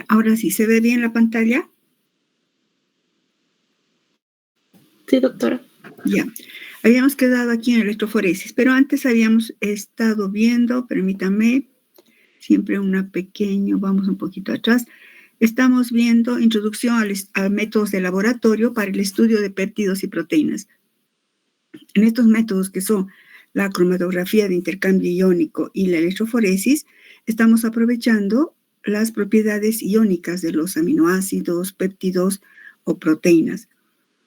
Ahora sí, ¿se ve bien la pantalla? Sí, doctora. Ya. Habíamos quedado aquí en electroforesis, pero antes habíamos estado viendo, permítame, siempre vamos un poquito atrás. Estamos viendo introducción a métodos de laboratorio para el estudio de péptidos y proteínas. En estos métodos que son la cromatografía de intercambio iónico y la electroforesis, estamos aprovechando las propiedades iónicas de los aminoácidos, péptidos o proteínas.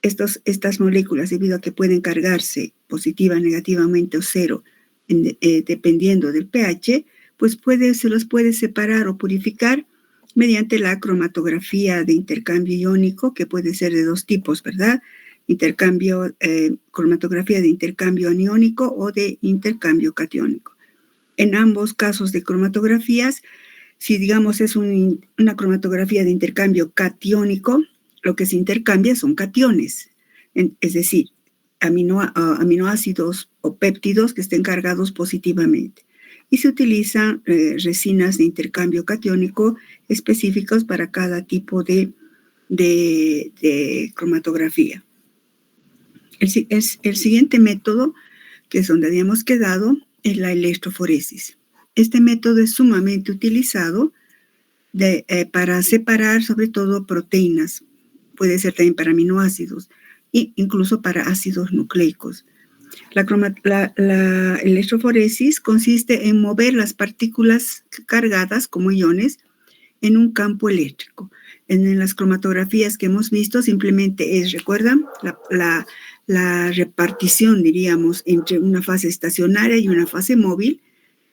Estas moléculas, debido a que pueden cargarse positiva, negativamente o cero, dependiendo del pH, pues se los puede separar o purificar mediante la cromatografía de intercambio iónico, que puede ser de dos tipos, ¿verdad? Cromatografía de intercambio aniónico o de intercambio catiónico. En ambos casos de cromatografías, si digamos es una cromatografía de intercambio catiónico, lo que se intercambia son cationes, es decir, aminoácidos o péptidos que estén cargados positivamente. Y se utilizan resinas de intercambio catiónico específicos para cada tipo de cromatografía. El siguiente método, que es donde habíamos quedado, es la electroforesis. Este método es sumamente utilizado para separar sobre todo proteínas. Puede ser también para aminoácidos e incluso para ácidos nucleicos. La electroforesis consiste en mover las partículas cargadas como iones en un campo eléctrico. En las cromatografías que hemos visto simplemente ¿recuerdan? La repartición, diríamos, entre una fase estacionaria y una fase móvil,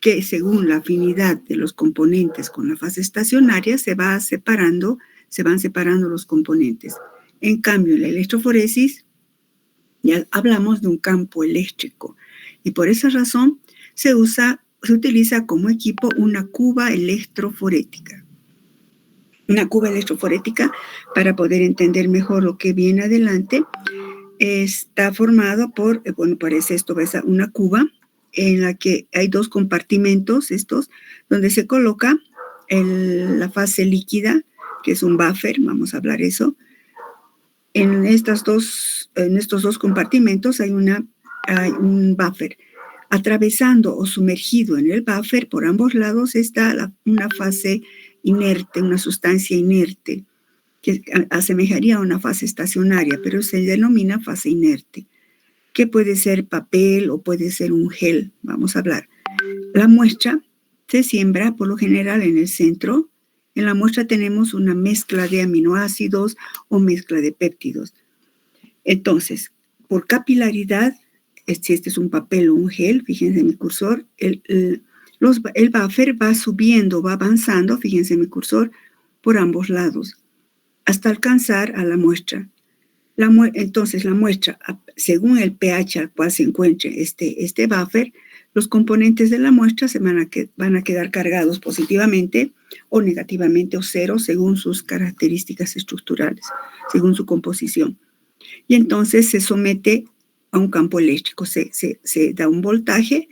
que según la afinidad de los componentes con la fase estacionaria se van separando los componentes. En cambio, en la electroforesis ya hablamos de un campo eléctrico y por esa razón se utiliza como equipo una cuba electroforética. Una cuba electroforética, para poder entender mejor lo que viene adelante, está formado por, parece esto, una cuba en la que hay dos compartimentos, donde se coloca la fase líquida, que es un buffer, vamos a hablar eso. En estos dos compartimentos hay un buffer. Atravesando o sumergido en el buffer, por ambos lados está una fase inerte, una sustancia inerte, que asemejaría a una fase estacionaria, pero se denomina fase inerte, que puede ser papel o puede ser un gel. Vamos a hablar. La muestra se siembra por lo general en el centro. En la muestra tenemos una mezcla de aminoácidos o mezcla de péptidos. Entonces, por capilaridad, si este es un papel o un gel, fíjense en mi cursor, el buffer va subiendo, va avanzando, fíjense en mi cursor, por ambos lados, hasta alcanzar a la muestra. Entonces, la muestra, según el pH al cual se encuentre este buffer, los componentes de la muestra van a quedar cargados positivamente o negativamente o cero, según sus características estructurales, según su composición. Y entonces se somete a un campo eléctrico, se da un voltaje,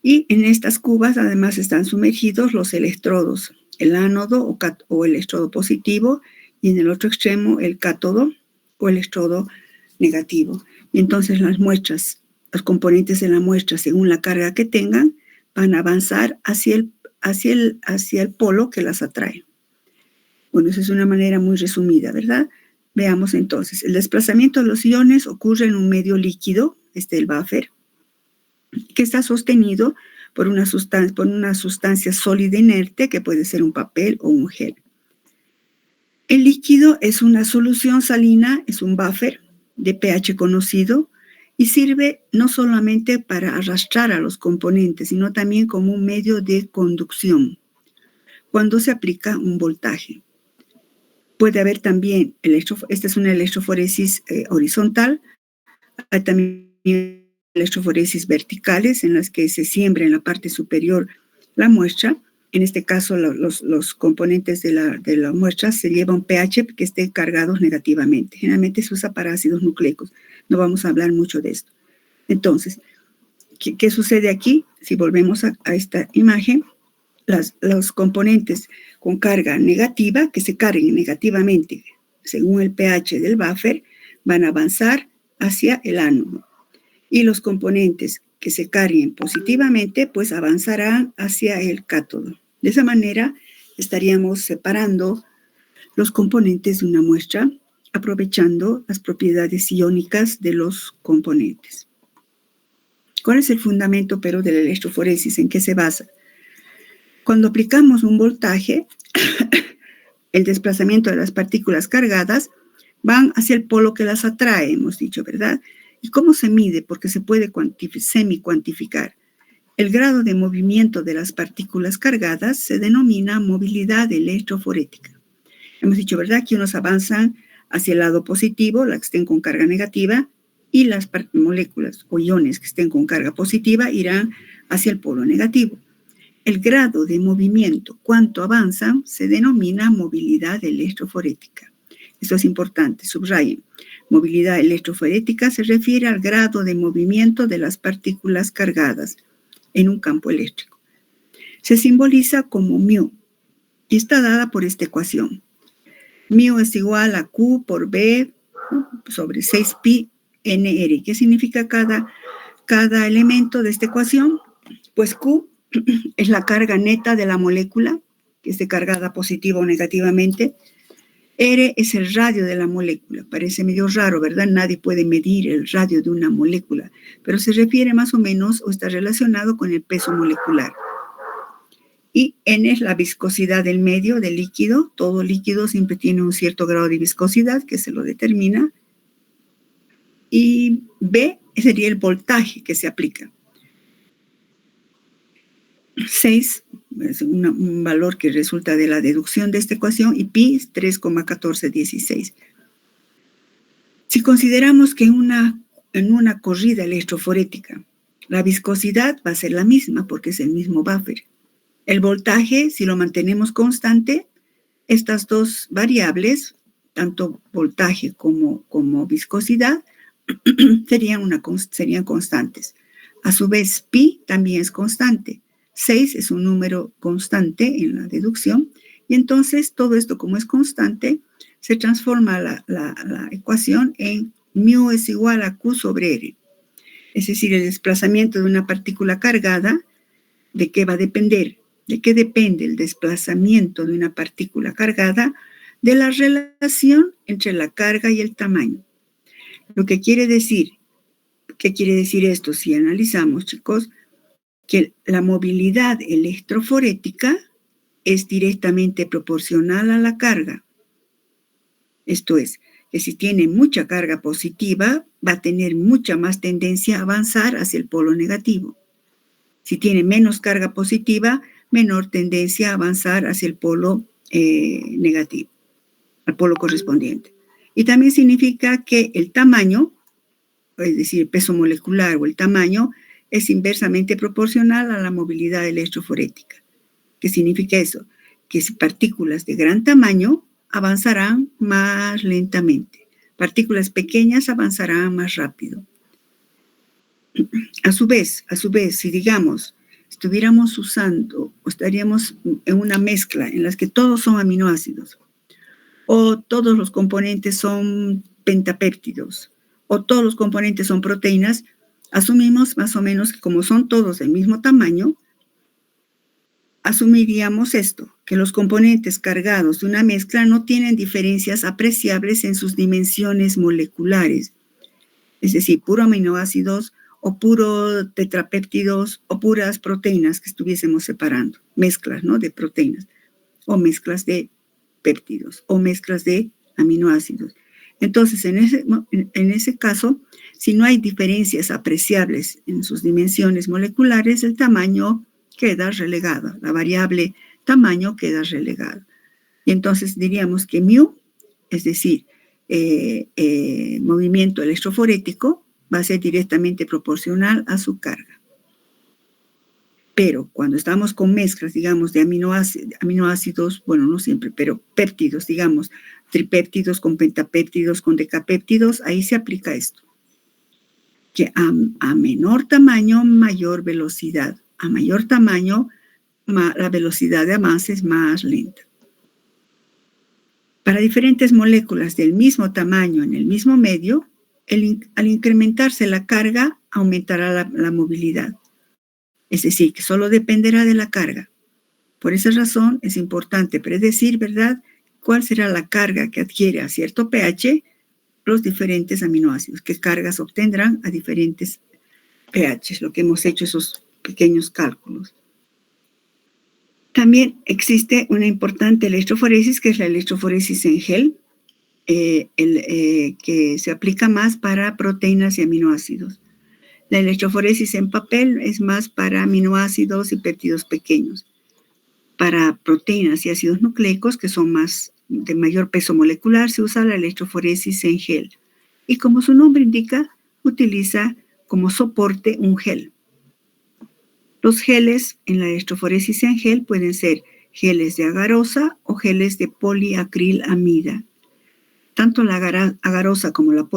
y en estas cubas además están sumergidos los electrodos, el ánodo o electrodo positivo, y en el otro extremo el cátodo o electrodo negativo. Y entonces las muestras, los componentes de la muestra, según la carga que tengan, van a avanzar hacia el polo que las atrae. Bueno, esa es una manera muy resumida, ¿verdad? Veamos entonces, el desplazamiento de los iones ocurre en un medio líquido, el buffer, que está sostenido por una sustancia sólida inerte, que puede ser un papel o un gel. El líquido es una solución salina, es un buffer de pH conocido y sirve no solamente para arrastrar a los componentes, sino también como un medio de conducción cuando se aplica un voltaje. Puede haber también, esta es una electroforesis horizontal, hay también electroforesis verticales en las que se siembra en la parte superior la muestra. En este caso, los componentes de la muestra se lleva un pH que esté cargados negativamente. Generalmente se usa para ácidos nucleicos. No vamos a hablar mucho de esto. Entonces, ¿qué sucede aquí? Si volvemos a esta imagen, los componentes con carga negativa, que se carguen negativamente según el pH del buffer, van a avanzar hacia el ánodo. Y los componentes que se carguen positivamente, pues avanzarán hacia el cátodo. De esa manera, estaríamos separando los componentes de una muestra, aprovechando las propiedades iónicas de los componentes. ¿Cuál es el fundamento, pero, de la electroforesis? ¿En qué se basa? Cuando aplicamos un voltaje, el desplazamiento de las partículas cargadas van hacia el polo que las atrae, hemos dicho, ¿verdad? ¿Y cómo se mide? Porque se puede semi-cuantificar. El grado de movimiento de las partículas cargadas se denomina movilidad electroforética. Hemos dicho, ¿verdad?, que unos avanzan hacia el lado positivo, las que estén con carga negativa, y las moléculas o iones que estén con carga positiva irán hacia el polo negativo. El grado de movimiento, cuánto avanzan, se denomina movilidad electroforética. Esto es importante, subrayen. Movilidad electroforética se refiere al grado de movimiento de las partículas cargadas en un campo eléctrico. Se simboliza como μ y está dada por esta ecuación. μ es igual a Q por B sobre 6pi NR. ¿Qué significa cada elemento de esta ecuación? Pues Q es la carga neta de la molécula, que esté cargada positiva o negativamente. R es el radio de la molécula. Parece medio raro, ¿verdad? Nadie puede medir el radio de una molécula, pero se refiere más o menos o está relacionado con el peso molecular. Y N es la viscosidad del medio, del líquido. Todo líquido siempre tiene un cierto grado de viscosidad que se lo determina. Y B sería el voltaje que se aplica. 6 es un valor que resulta de la deducción de esta ecuación, y pi es 3,1416. Si consideramos que en una corrida electroforética la viscosidad va a ser la misma porque es el mismo buffer. El voltaje, si lo mantenemos constante, estas dos variables, tanto voltaje como viscosidad, serían constantes. A su vez, pi también es constante. 6 es un número constante en la deducción, y entonces todo esto, como es constante, se transforma la ecuación en μ es igual a Q sobre R. Es decir, el desplazamiento de una partícula cargada, ¿de qué va a depender? ¿De qué depende el desplazamiento de una partícula cargada? De la relación entre la carga y el tamaño. Lo que quiere decir, ¿qué quiere decir esto? Si analizamos, chicos, que la movilidad electroforética es directamente proporcional a la carga. Esto es, que si tiene mucha carga positiva, va a tener mucha más tendencia a avanzar hacia el polo negativo. Si tiene menos carga positiva, menor tendencia a avanzar hacia el polo negativo, al polo correspondiente. Y también significa que el tamaño, es decir, el peso molecular o el tamaño, es inversamente proporcional a la movilidad electroforética. ¿Qué significa eso? Que partículas de gran tamaño avanzarán más lentamente. Partículas pequeñas avanzarán más rápido. A su vez, si digamos, estuviéramos usando o estaríamos en una mezcla en la que todos son aminoácidos, o todos los componentes son pentapéptidos, o todos los componentes son proteínas, asumimos más o menos que como son todos del mismo tamaño, asumiríamos esto, que los componentes cargados de una mezcla no tienen diferencias apreciables en sus dimensiones moleculares. Es decir, puro aminoácidos o puro tetrapéptidos o puras proteínas que estuviésemos separando, mezclas, ¿no?, de proteínas, o mezclas de péptidos, o mezclas de aminoácidos. Entonces, en ese caso, si no hay diferencias apreciables en sus dimensiones moleculares, el tamaño queda relegado, la variable tamaño queda relegada. Y entonces diríamos que μ, es decir, movimiento electroforético, va a ser directamente proporcional a su carga. Pero cuando estamos con mezclas, digamos, de aminoácidos, bueno, no siempre, pero péptidos, digamos, tripéptidos con pentapéptidos, con decapéptidos, ahí se aplica esto. Que a menor tamaño, mayor velocidad. A mayor tamaño, la velocidad de avance es más lenta. Para diferentes moléculas del mismo tamaño en el mismo medio, al incrementarse la carga, aumentará la movilidad. Es decir, que solo dependerá de la carga. Por esa razón es importante predecir, ¿verdad?, cuál será la carga que adquiere a cierto pH los diferentes aminoácidos, qué cargas obtendrán a diferentes pHs, lo que hemos hecho esos pequeños cálculos. También existe una importante electroforesis, que es la electroforesis en gel, que se aplica más para proteínas y aminoácidos. La electroforesis en papel es más para aminoácidos y péptidos pequeños. Para proteínas y ácidos nucleicos, que son más de mayor peso molecular, se usa la electroforesis en gel. Y como su nombre indica, utiliza como soporte un gel. Los geles en la electroforesis en gel pueden ser geles de agarosa o geles de poliacrilamida. Tanto la agarosa como la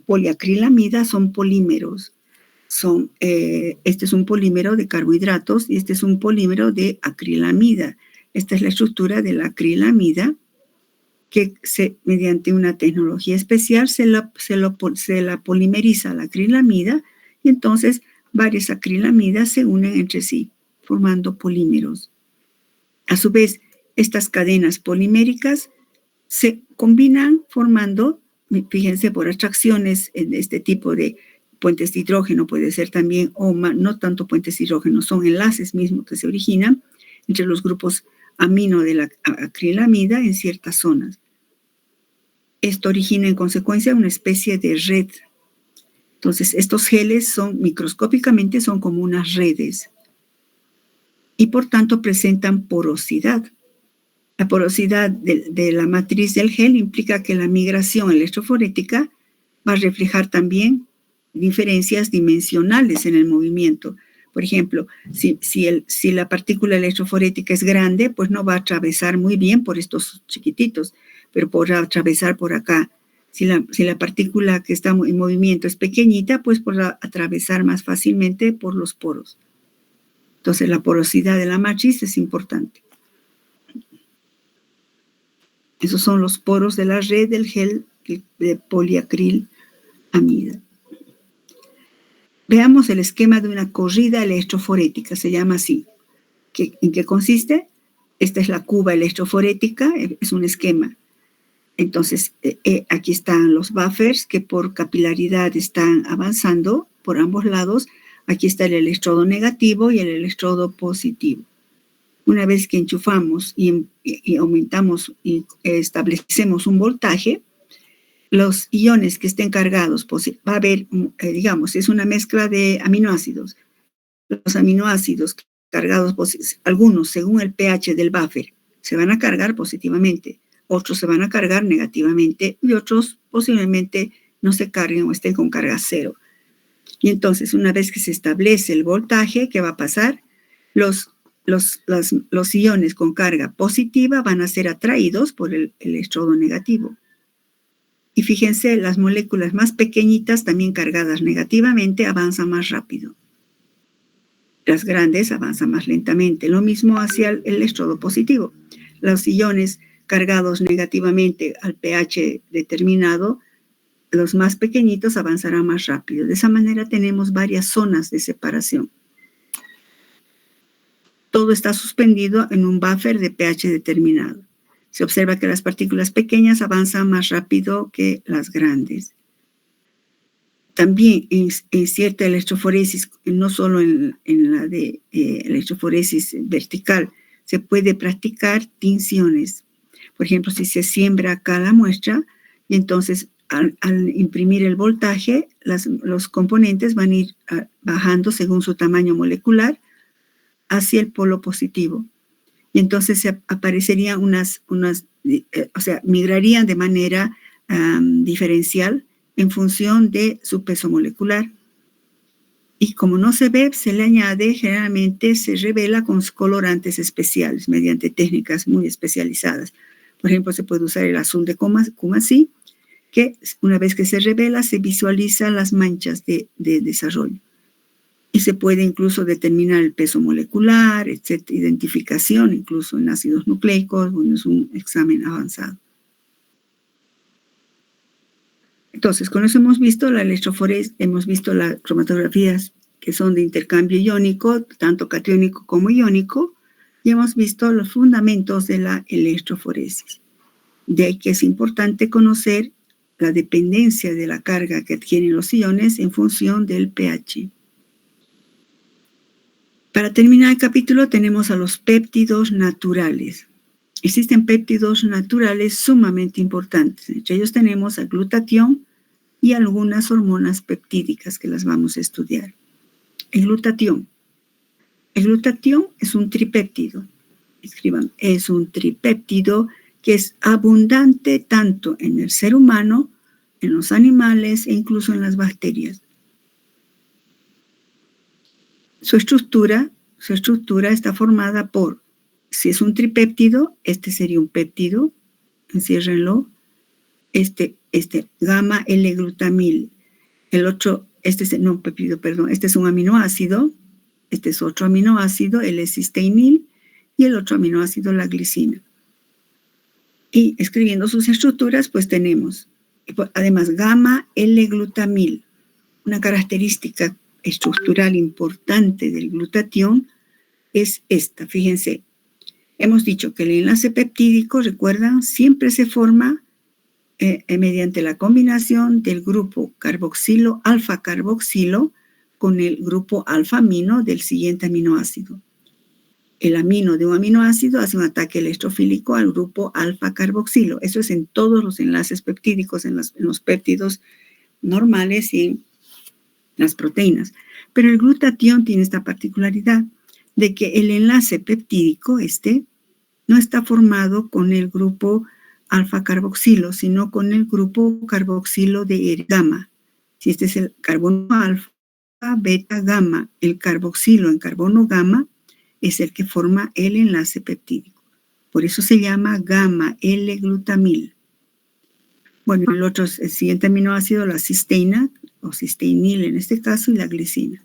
poliacrilamida son polímeros. Este es un polímero de carbohidratos y este es un polímero de acrilamida. Esta es la estructura de la acrilamida que mediante una tecnología especial se la polimeriza la acrilamida y entonces varias acrilamidas se unen entre sí, formando polímeros. A su vez, estas cadenas poliméricas se combinan formando, fíjense, por atracciones de este tipo de puentes de hidrógeno, puede ser también, o no tanto puentes de hidrógeno, son enlaces mismos que se originan entre los grupos amino de la acrilamida en ciertas zonas. Esto origina en consecuencia una especie de red. Entonces, estos geles microscópicamente son como unas redes y por tanto presentan porosidad. La porosidad de la matriz del gel implica que la migración electroforética va a reflejar también diferencias dimensionales en el movimiento. Por ejemplo, si la partícula electroforética es grande, pues no va a atravesar muy bien por estos chiquititos, pero podrá atravesar por acá. Si la partícula que está en movimiento es pequeñita, pues podrá atravesar más fácilmente por los poros. Entonces, la porosidad de la matriz es importante. Esos son los poros de la red del gel de poliacrilamida. Veamos el esquema de una corrida electroforética, se llama así. ¿En qué consiste? Esta es la cuba electroforética, es un esquema. Entonces, aquí están los buffers que por capilaridad están avanzando por ambos lados. Aquí está el electrodo negativo y el electrodo positivo. Una vez que enchufamos y aumentamos y establecemos un voltaje, los iones que estén cargados, va a haber, digamos, es una mezcla de aminoácidos. Los aminoácidos cargados, algunos según el pH del buffer, se van a cargar positivamente, otros se van a cargar negativamente y otros posiblemente no se carguen o estén con carga cero. Y entonces, una vez que se establece el voltaje, ¿qué va a pasar? Los iones con carga positiva van a ser atraídos por el electrodo negativo. Y fíjense, las moléculas más pequeñitas, también cargadas negativamente, avanzan más rápido. Las grandes avanzan más lentamente. Lo mismo hacia el electrodo positivo. Los iones cargados negativamente al pH determinado, los más pequeñitos avanzarán más rápido. De esa manera tenemos varias zonas de separación. Todo está suspendido en un buffer de pH determinado. Se observa que las partículas pequeñas avanzan más rápido que las grandes. También en cierta electroforesis, no solo en la de electroforesis vertical, se puede practicar tinciones. Por ejemplo, si se siembra acá la muestra, y entonces al imprimir el voltaje, los componentes van a ir bajando según su tamaño molecular hacia el polo positivo. Y entonces se aparecerían migrarían de manera diferencial en función de su peso molecular. Y como no se ve, se le añade, generalmente se revela con colorantes especiales mediante técnicas muy especializadas. Por ejemplo, se puede usar el azul de Kumasi, que una vez que se revela, se visualizan las manchas de desarrollo. Y se puede incluso determinar el peso molecular, etc., identificación incluso en ácidos nucleicos. Bueno, es un examen avanzado. Entonces, con eso hemos visto la electroforesis, hemos visto las cromatografías que son de intercambio iónico, tanto catiónico como iónico, y hemos visto los fundamentos de la electroforesis. De ahí que es importante conocer la dependencia de la carga que adquieren los iones en función del pH. Para terminar el capítulo tenemos a los péptidos naturales. Existen péptidos naturales sumamente importantes. Entre ellos tenemos a glutatión y algunas hormonas peptídicas que las vamos a estudiar. El glutatión. El glutatión es un tripéptido. Escriban, es un tripéptido que es abundante tanto en el ser humano, en los animales e incluso en las bacterias. Su estructura está formada por, si es un tripéptido, este sería un péptido, enciérrenlo, este gamma L-glutamil, el otro, este es un aminoácido, este es otro aminoácido, L-cisteinil, y el otro aminoácido, la glicina. Y escribiendo sus estructuras, pues tenemos, además, gamma L-glutamil, una característica estructural importante del glutatión es esta. Fíjense, hemos dicho que el enlace peptídico, recuerdan, siempre se forma mediante la combinación del grupo carboxilo, alfa-carboxilo, con el grupo alfa-amino del siguiente aminoácido. El amino de un aminoácido hace un ataque electrofílico al grupo alfa-carboxilo. Eso es en todos los enlaces peptídicos, en los péptidos normales y en las proteínas. Pero el glutatión tiene esta particularidad de que el enlace peptídico, no está formado con el grupo alfa-carboxilo, sino con el grupo carboxilo de gamma. Si este es el carbono alfa, beta, gamma, el carboxilo en carbono gamma es el que forma el enlace peptídico. Por eso se llama gamma L-glutamil. Bueno, el siguiente aminoácido, la cisteína, o cisteinil en este caso, y la glicina.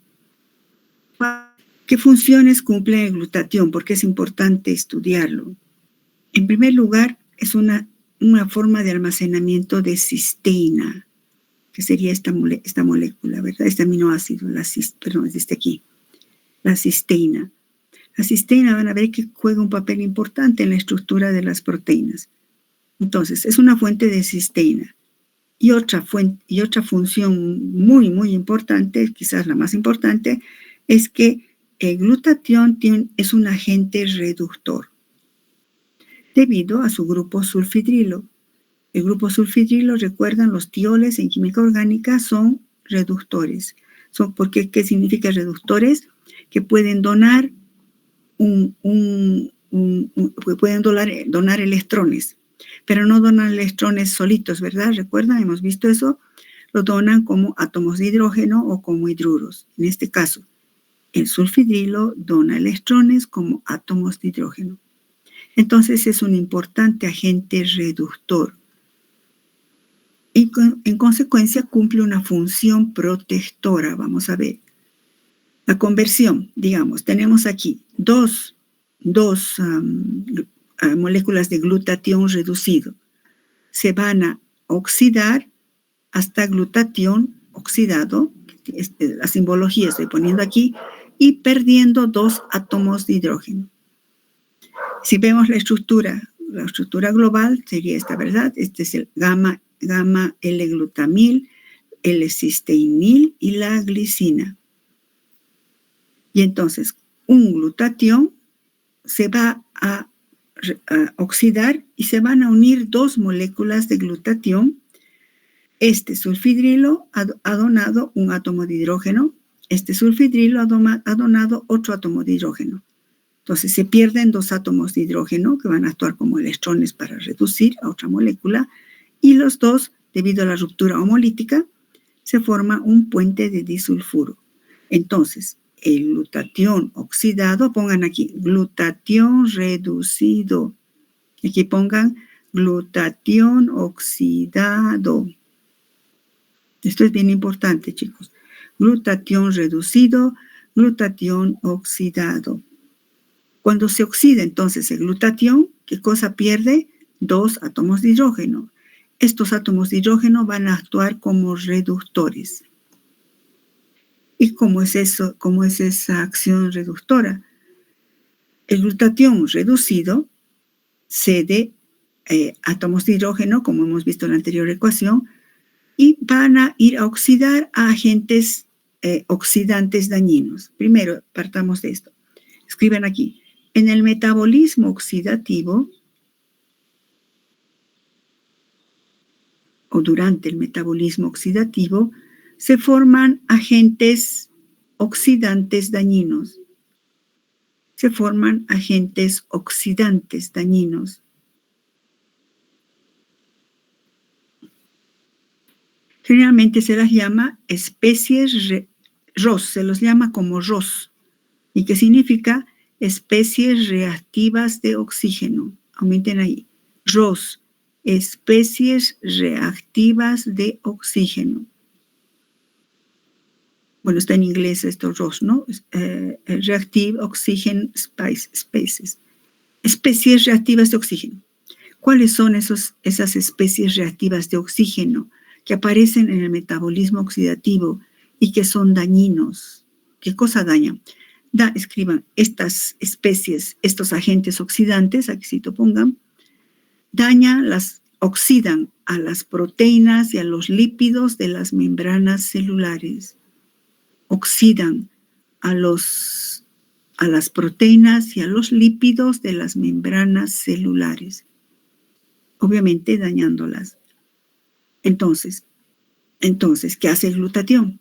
¿Qué funciones cumple el glutatión? Porque es importante estudiarlo. En primer lugar, es una forma de almacenamiento de cisteína, que sería esta molécula, ¿verdad? Este aminoácido, la cisteína. La cisteína van a ver que juega un papel importante en la estructura de las proteínas. Entonces, es una fuente de cisteína. Y otra función muy, muy importante, quizás la más importante, es que el glutatión es un agente reductor debido a su grupo sulfidrilo. El grupo sulfidrilo, recuerdan, los tioles en química orgánica son reductores. ¿Qué significa reductores? Que pueden donar donar electrones, pero no donan electrones solitos, ¿verdad? ¿Recuerdan? Hemos visto eso. Lo donan como átomos de hidrógeno o como hidruros. En este caso, el sulfidrilo dona electrones como átomos de hidrógeno. Entonces es un importante agente reductor. Y en consecuencia cumple una función protectora. Vamos a ver. La conversión, digamos, tenemos aquí dos moléculas de glutatión reducido. Se van a oxidar hasta glutatión oxidado, la simbología estoy poniendo aquí, y perdiendo 2 átomos de hidrógeno. Si vemos la estructura global sería esta, ¿verdad? Este es el gamma L-glutamil, L-cisteinil y la glicina. Y entonces, un glutatión se va a oxidar y se van a unir 2 moléculas de glutatión. Este sulfidrilo ha donado un átomo de hidrógeno. Este sulfidrilo ha donado otro átomo de hidrógeno. Entonces se pierden 2 átomos de hidrógeno que van a actuar como electrones para reducir a otra molécula, y los dos, debido a la ruptura homolítica, se forma un puente de disulfuro. Entonces, el glutatión oxidado, pongan aquí, glutatión reducido. Aquí pongan glutatión oxidado. Esto es bien importante, chicos. Glutatión reducido glutatión oxidado. Cuando se oxida entonces el glutatión, ¿qué cosa pierde? 2 átomos de hidrógeno. Estos átomos de hidrógeno van a actuar como reductores. ¿Y cómo es eso? ¿Cómo es esa acción reductora? El glutatión reducido cede átomos de hidrógeno, como hemos visto en la anterior ecuación, y van a ir a oxidar a agentes oxidantes dañinos. Primero, partamos de esto. Escriban aquí. En el metabolismo oxidativo, o durante el metabolismo oxidativo, se forman agentes oxidantes dañinos. Se forman agentes oxidantes dañinos. Generalmente se las llama especies ROS, se los llama como ROS, y que significa especies reactivas de oxígeno. Aumenten ahí. ROS, especies reactivas de oxígeno. Bueno, está en inglés esto ROS, ¿no? Reactive Oxygen Species. Especies reactivas de oxígeno. ¿Cuáles son esas especies reactivas de oxígeno que aparecen en el metabolismo oxidativo y que son dañinos? ¿Qué cosa dañan? Escriban estas especies, estos agentes oxidantes, aquí sí lo pongan, oxidan a las proteínas y a los lípidos de las membranas celulares. Oxidan a las proteínas y a los lípidos de las membranas celulares, obviamente dañándolas. Entonces, ¿qué hace el glutatión?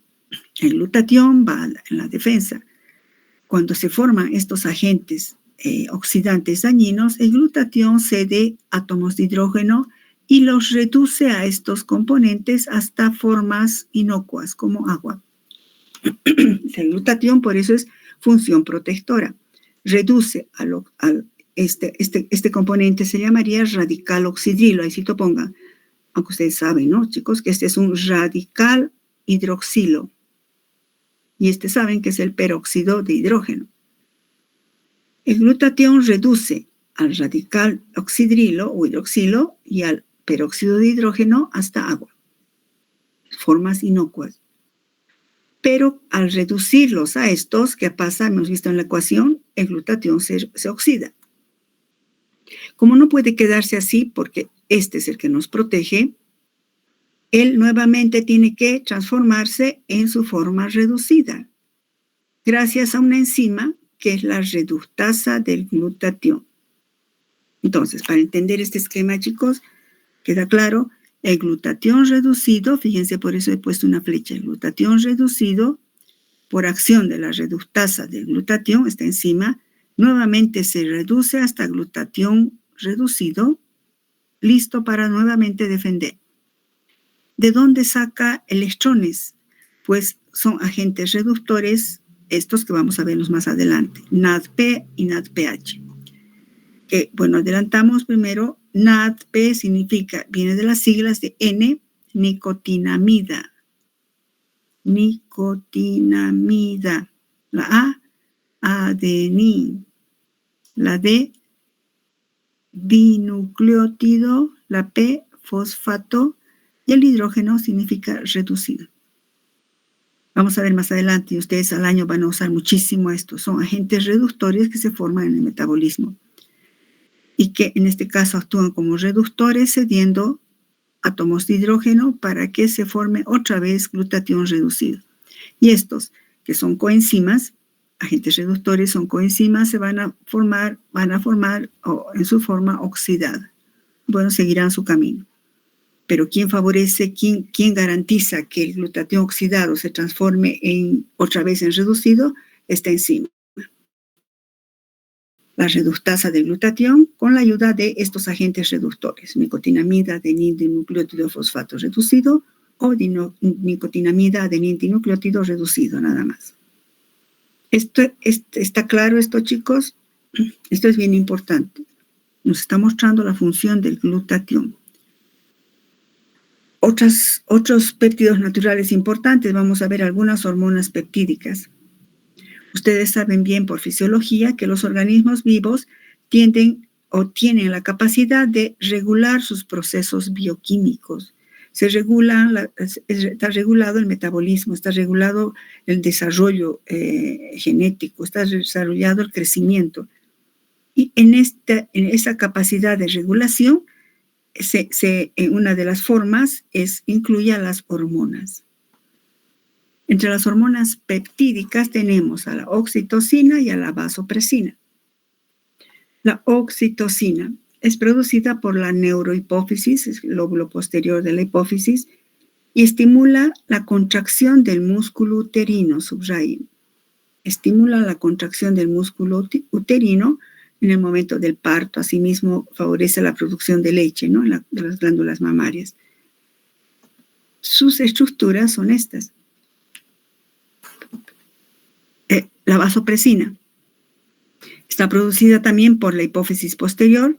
El glutatión va en la defensa. Cuando se forman estos agentes oxidantes dañinos, el glutatión cede átomos de hidrógeno y los reduce a estos componentes hasta formas inocuas como agua. El glutatión, por eso es función protectora. Reduce este componente, se llamaría radical oxidrilo, ahí sí lo pongan. Aunque ustedes saben, ¿no, chicos? Que este es un radical hidroxilo. Y saben que es el peróxido de hidrógeno. El glutatión reduce al radical oxidrilo o hidroxilo y al peróxido de hidrógeno hasta agua. Formas inocuas. Pero al reducirlos a estos, ¿qué pasa? Hemos visto en la ecuación, el glutatión se oxida. Como no puede quedarse así, porque este es el que nos protege, él nuevamente tiene que transformarse en su forma reducida, gracias a una enzima que es la reductasa del glutatión. Entonces, para entender este esquema, chicos, queda claro. El glutatión reducido, fíjense, por eso he puesto una flecha, el glutatión reducido, por acción de la reductasa del glutatión, esta enzima, nuevamente se reduce hasta glutatión reducido, listo para nuevamente defender. ¿De dónde saca electrones? Pues son agentes reductores, estos que vamos a verlos más adelante, NADP y NADPH. Bueno, adelantamos primero. NADP viene de las siglas de N, nicotinamida. Nicotinamida. La A, adenín. La D, dinucleótido. La P, fosfato. Y el hidrógeno significa reducido. Vamos a ver más adelante, y ustedes al año van a usar muchísimo esto. Son agentes reductores que se forman en el metabolismo y que en este caso actúan como reductores cediendo átomos de hidrógeno para que se forme otra vez glutatión reducido. Y estos, que son coenzimas, agentes reductores son coenzimas, se van a formar en su forma oxidada. Bueno, seguirán su camino. Pero ¿quién favorece, quién garantiza que el glutatión oxidado se transforme otra vez en reducido? Esta enzima. La reductasa del glutatión con la ayuda de estos agentes reductores, nicotinamida, adenín, dinucleótido, fosfato reducido o nicotinamida, adenín, dinucleótido reducido, nada más. ¿Está claro esto, chicos? Esto es bien importante. Nos está mostrando la función del glutatión. Otros péptidos naturales importantes, vamos a ver algunas hormonas peptídicas. Ustedes saben bien por fisiología que los organismos vivos tienen la capacidad de regular sus procesos bioquímicos. Está regulado el metabolismo, está regulado el desarrollo genético, está desarrollado el crecimiento. Y en esa capacidad de regulación, una de las formas incluye a las hormonas. Entre las hormonas peptídicas tenemos a la oxitocina y a la vasopresina. La oxitocina es producida por la neurohipófisis, el lóbulo posterior de la hipófisis, y estimula la contracción del músculo uterino, subrayen. Estimula la contracción del músculo uterino en el momento del parto. Asimismo, favorece la producción de leche, ¿no? De las glándulas mamarias. Sus estructuras son estas. La vasopresina está producida también por la hipófisis posterior.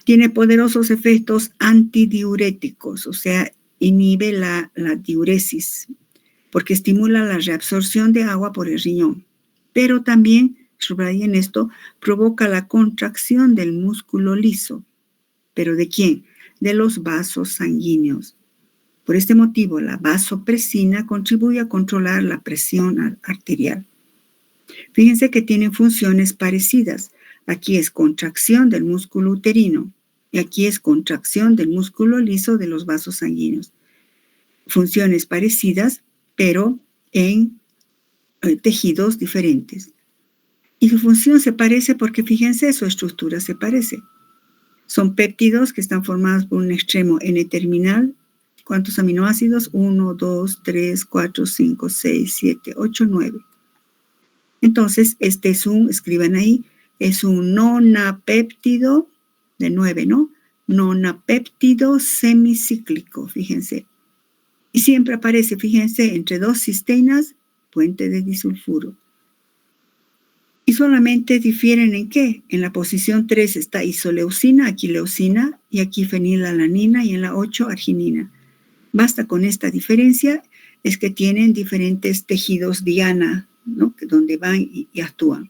Tiene poderosos efectos antidiuréticos, o sea, inhibe la diuresis, porque estimula la reabsorción de agua por el riñón. Pero también, subrayen esto, provoca la contracción del músculo liso. ¿Pero de quién? De los vasos sanguíneos. Por este motivo, la vasopresina contribuye a controlar la presión arterial. Fíjense que tienen funciones parecidas. Aquí es contracción del músculo uterino y aquí es contracción del músculo liso de los vasos sanguíneos. Funciones parecidas, pero en tejidos diferentes. Y su función se parece porque, fíjense, su estructura se parece. Son péptidos que están formados por un extremo N-terminal. ¿Cuántos aminoácidos? 1, 2, 3, 4, 5, 6, 7, 8, 9. Entonces, escriban ahí, es un nonapéptido de 9, ¿no? Nonapéptido semicíclico, fíjense. Y siempre aparece, fíjense, entre dos cisteínas, puente de disulfuro. Y solamente difieren ¿en qué? En la posición 3 está isoleucina, aquí leucina, y aquí fenilalanina, y en la 8 arginina. Basta con esta diferencia, es que tienen diferentes tejidos diana, ¿no? Donde van y actúan.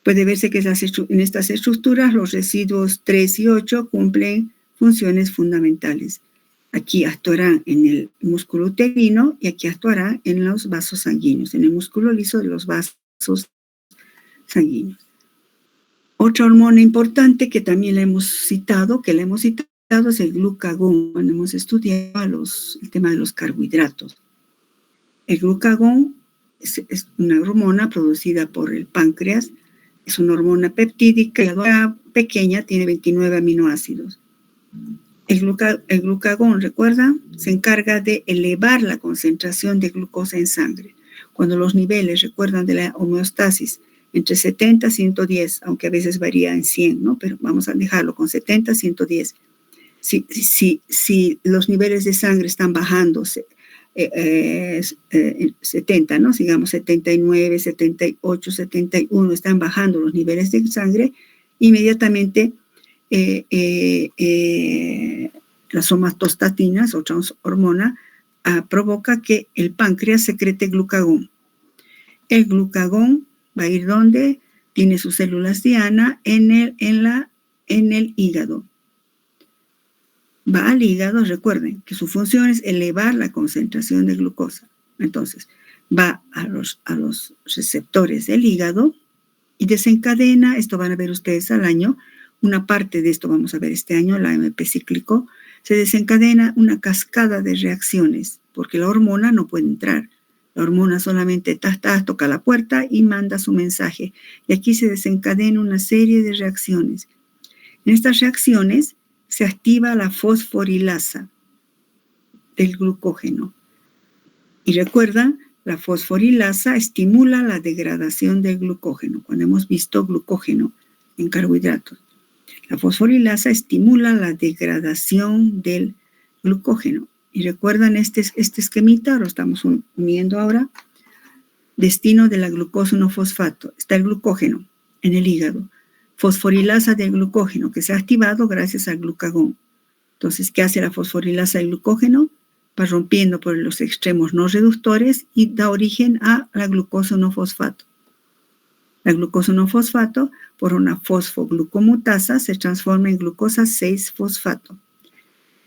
Puede verse que en estas estructuras los residuos 3 y 8 cumplen funciones fundamentales. Aquí actuarán en el músculo uterino y aquí actuarán en los vasos sanguíneos, en el músculo liso de los vasos sanguíneos. Otra hormona importante que también la hemos citado, es el glucagón, cuando hemos estudiado el tema de los carbohidratos. El glucagón es una hormona producida por el páncreas, es una hormona peptídica pequeña, tiene 29 aminoácidos. El glucagón, ¿recuerdan? Se encarga de elevar la concentración de glucosa en sangre. Cuando los niveles, recuerdan, de la homeostasis, entre 70 y 110, aunque a veces varía en 100, ¿no? Pero vamos a dejarlo con 70 y 110. Si los niveles de sangre están bajándose, 70, ¿no? Digamos 79, 78, 71, están bajando los niveles de sangre, inmediatamente las somatostatinas, otra hormona, provoca que el páncreas secrete glucagón. El glucagón va a ir donde tiene sus células diana en el hígado. Va al hígado, recuerden que su función es elevar la concentración de glucosa. Entonces, va a los receptores del hígado y desencadena, esto van a ver ustedes al año, una parte de esto vamos a ver este año, el AMP cíclico, se desencadena una cascada de reacciones, porque la hormona no puede entrar. La hormona solamente toca la puerta y manda su mensaje. Y aquí se desencadena una serie de reacciones. En estas reacciones se activa la fosforilasa del glucógeno. Y recuerda, la fosforilasa estimula la degradación del glucógeno. Cuando hemos visto glucógeno en carbohidratos, la fosforilasa estimula la degradación del glucógeno. Y recuerdan este esquemita, lo estamos uniendo ahora. Destino de la glucosa no fosfato. Está el glucógeno en el hígado. Fosforilasa del glucógeno que se ha activado gracias al glucagón. Entonces, ¿qué hace la fosforilasa del glucógeno? va rompiendo por los extremos no reductores y da origen a la glucosa 1-fosfato. La glucosa 1-fosfato, por una fosfoglucomutasa, se transforma en glucosa 6-fosfato,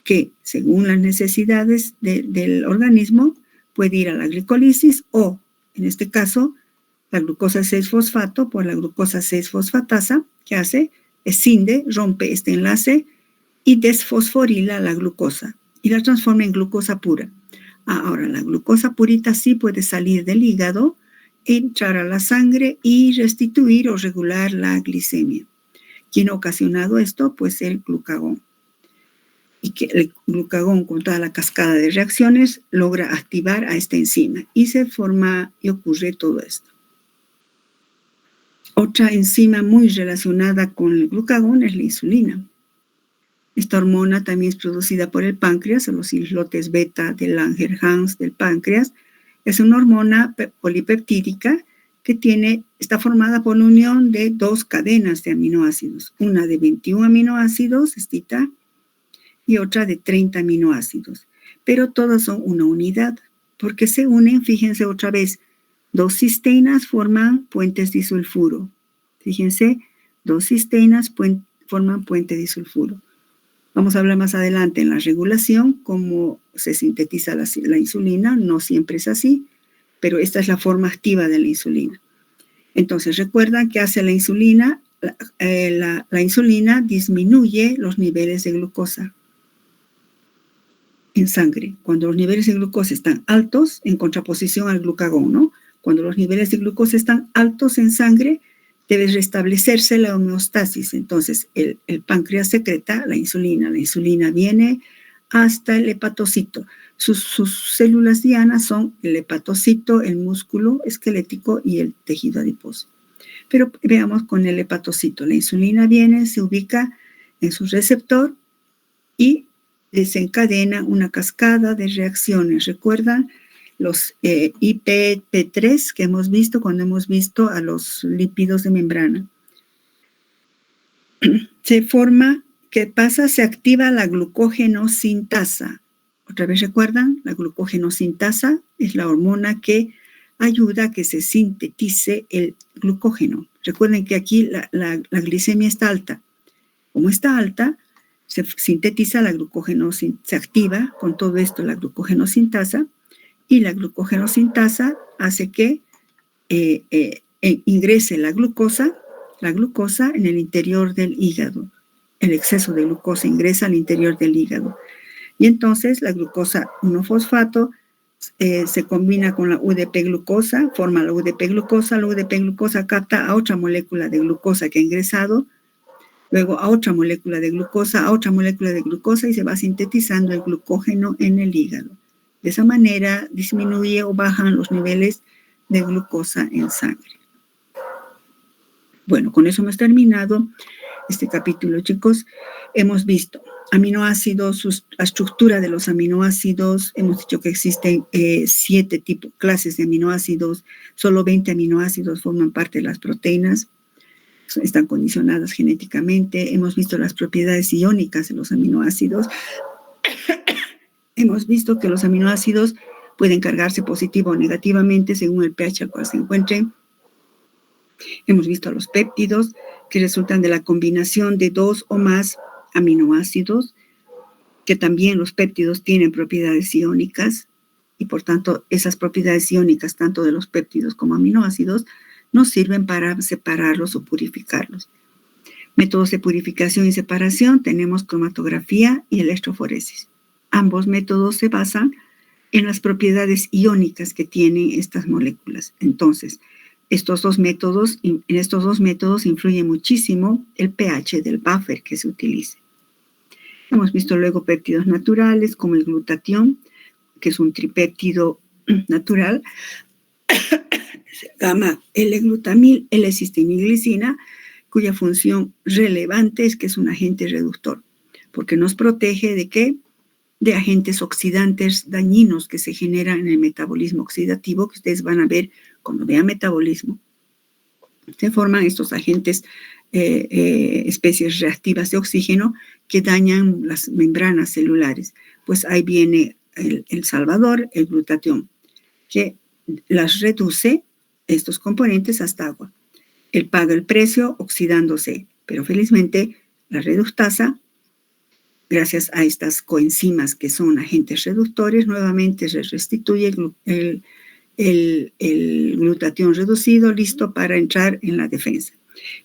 que según las necesidades del organismo puede ir a la glicolisis o, en este caso, la glucosa 6-fosfato por la glucosa 6-fosfatasa, que hace, escinde, rompe este enlace y desfosforila la glucosa y la transforma en glucosa pura. Ahora, la glucosa purita sí puede salir del hígado, entrar a la sangre y restituir o regular la glicemia. ¿Quién ha ocasionado esto? Pues el glucagón. Y que el glucagón, con toda la cascada de reacciones, logra activar a esta enzima y se forma y ocurre todo esto. Otra enzima muy relacionada con el glucagón es la insulina. Esta hormona también es producida por el páncreas, o los islotes beta del Langerhans del páncreas. Es una hormona polipeptídica que está formada por la unión de dos cadenas de aminoácidos, una de 21 aminoácidos, estita, y otra de 30 aminoácidos. Pero todas son una unidad, porque se unen, fíjense otra vez, dos cisteínas forman puentes disulfuro. Fíjense, dos cisteínas forman puente disulfuro. Vamos a hablar más adelante en la regulación, cómo se sintetiza la insulina. No siempre es así, pero esta es la forma activa de la insulina. Entonces, recuerdan que hace la insulina. La insulina disminuye los niveles de glucosa en sangre. Cuando los niveles de glucosa están altos, en contraposición al glucagón, ¿no? Cuando los niveles de glucosa están altos en sangre, debe restablecerse la homeostasis. Entonces, el páncreas secreta la insulina. La insulina viene hasta el hepatocito. Sus células dianas son el hepatocito, el músculo esquelético y el tejido adiposo. Pero veamos con el hepatocito. La insulina viene, se ubica en su receptor y desencadena una cascada de reacciones. ¿Recuerdan los IPP3 que hemos visto cuando hemos visto a los lípidos de membrana? Se forma, ¿qué pasa? Se activa la glucógenosintasa. Otra vez recuerdan, la glucógenosintasa es la hormona que ayuda a que se sintetice el glucógeno. Recuerden que aquí la glicemia está alta. Como está alta, se sintetiza la glucógenosintasa, se activa con todo esto la glucógenosintasa, y la glucógenosintasa hace que ingrese la glucosa en el interior del hígado. El exceso de glucosa ingresa al interior del hígado. Y entonces la glucosa 1-fosfato se combina con la UDP-glucosa, forma la UDP-glucosa. La UDP-glucosa capta a otra molécula de glucosa que ha ingresado, luego a otra molécula de glucosa, a otra molécula de glucosa, y se va sintetizando el glucógeno en el hígado. De esa manera disminuye o bajan los niveles de glucosa en sangre. Bueno, con eso hemos terminado este capítulo, chicos. Hemos visto aminoácidos, la estructura de los aminoácidos. Hemos dicho que existen 7 clases de aminoácidos. Solo 20 aminoácidos forman parte de las proteínas. Están condicionadas genéticamente. Hemos visto las propiedades iónicas de los aminoácidos. Hemos visto que los aminoácidos pueden cargarse positivo o negativamente según el pH al cual se encuentren. Hemos visto a los péptidos, que resultan de la combinación de 2 o más aminoácidos, que también los péptidos tienen propiedades iónicas, y por tanto esas propiedades iónicas, tanto de los péptidos como aminoácidos, nos sirven para separarlos o purificarlos. Métodos de purificación y separación tenemos cromatografía y electroforesis. Ambos métodos se basan en las propiedades iónicas que tienen estas moléculas. Entonces, en estos dos métodos influye muchísimo el pH del buffer que se utilice. Hemos visto luego péptidos naturales como el glutatión, que es un tripéptido natural, gamma L-glutamil, L-cisteíniglicina, cuya función relevante es que es un agente reductor, porque nos protege ¿de qué? De agentes oxidantes dañinos que se generan en el metabolismo oxidativo, que ustedes van a ver cuando vean metabolismo. Se forman estos agentes, especies reactivas de oxígeno que dañan las membranas celulares. Pues ahí viene el salvador, el glutatión, que las reduce estos componentes hasta agua. Él paga el precio oxidándose, pero felizmente la reductasa, gracias a estas coenzimas que son agentes reductores, nuevamente se restituye el glutatión reducido, listo para entrar en la defensa.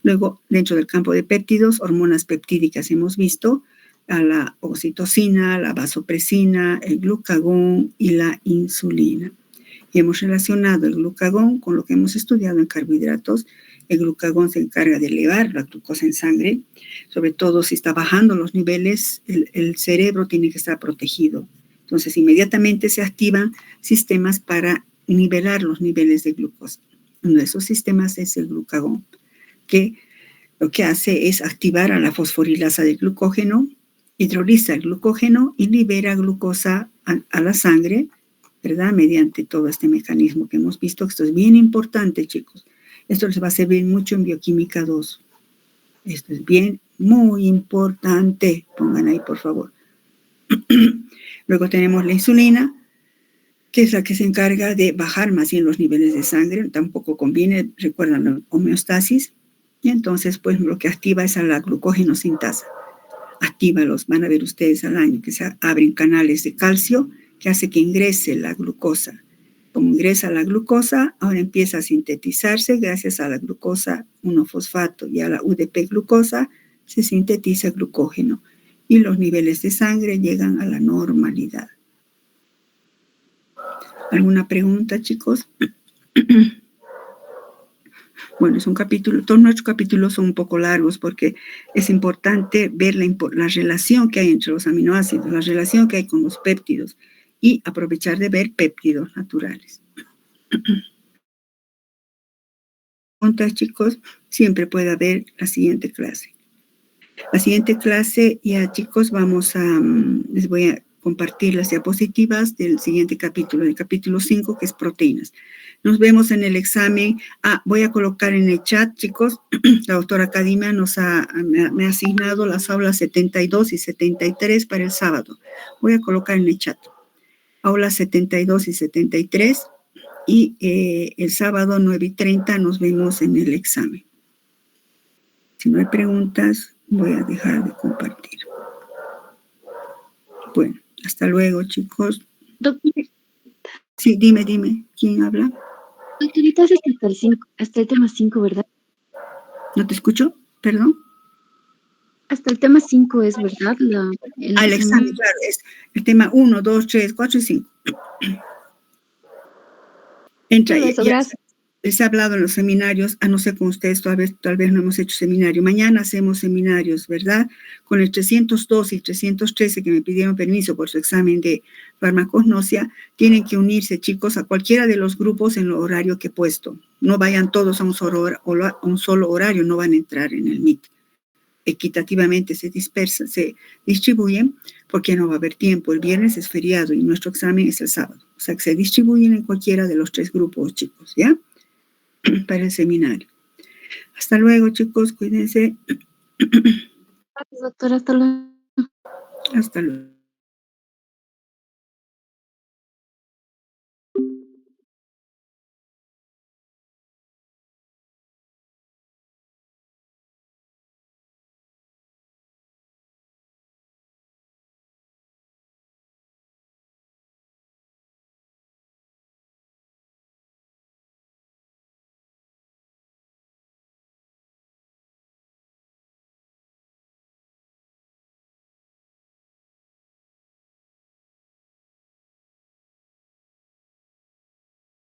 Luego, dentro del campo de péptidos, hormonas peptídicas hemos visto a la oxitocina, la vasopresina, el glucagón y la insulina. Y hemos relacionado el glucagón con lo que hemos estudiado en carbohidratos. El glucagón se encarga de elevar la glucosa en sangre, sobre todo si está bajando los niveles, el cerebro tiene que estar protegido. Entonces, inmediatamente se activan sistemas para nivelar los niveles de glucosa. Uno de esos sistemas es el glucagón, que lo que hace es activar a la fosforilasa del glucógeno, hidroliza el glucógeno y libera glucosa a la sangre, ¿verdad? Mediante todo este mecanismo que hemos visto. Esto es bien importante, chicos. Esto les va a servir mucho en bioquímica 2. Esto es muy importante. Pongan ahí, por favor. Luego tenemos la insulina, que es la que se encarga de bajar más bien los niveles de sangre. Tampoco conviene, recuerdan la homeostasis. Y entonces, pues, lo que activa es a la glucógeno sintasa. Actívalos, van a ver ustedes al año que se abren canales de calcio que hace que ingrese la glucosa. Como ingresa la glucosa, ahora empieza a sintetizarse gracias a la glucosa 1-fosfato y a la UDP-glucosa se sintetiza glucógeno y los niveles de sangre llegan a la normalidad. ¿Alguna pregunta, chicos? Bueno, es un capítulo, todos nuestros capítulos son un poco largos porque es importante ver la relación que hay entre los aminoácidos, la relación que hay con los péptidos y aprovechar de ver péptidos naturales. Preguntas, chicos, siempre puede haber la siguiente clase. La siguiente clase, ya chicos, les voy a compartir las diapositivas del siguiente capítulo, el capítulo 5, que es proteínas. Nos vemos en el examen. Voy a colocar en el chat, chicos, la doctora Academia me ha asignado las aulas 72 y 73 para el sábado. Voy a colocar en el chat aulas 72 y 73 y el sábado 9:30 nos vemos en el examen. Si no hay preguntas, voy a dejar de compartir. Bueno, hasta luego, chicos. Doctora, Sí, dime, ¿quién habla? doctorita, es hasta el tema 5, ¿verdad? ¿No te escucho? ¿Perdón? Hasta el tema 5 es, ¿verdad? El examen, claro, es el tema 1, 2, 3, 4 y 5. Entra, Eso, gracias. les he hablado en los seminarios, a no ser con ustedes, tal vez no hemos hecho seminario. Mañana hacemos seminarios, ¿verdad? Con el 302 y 313 que me pidieron permiso por su examen de farmacognosia, tienen que unirse, chicos, a cualquiera de los grupos en el horario que he puesto. No vayan todos a un solo horario, no van a entrar en el Meet. Equitativamente se distribuyen, porque no va a haber tiempo. El viernes es feriado y nuestro examen es el sábado. O sea, que se distribuyen en cualquiera de los 3 grupos, chicos, ¿ya? Para el seminario. Hasta luego, chicos, cuídense. Gracias, doctora, hasta luego. Hasta luego.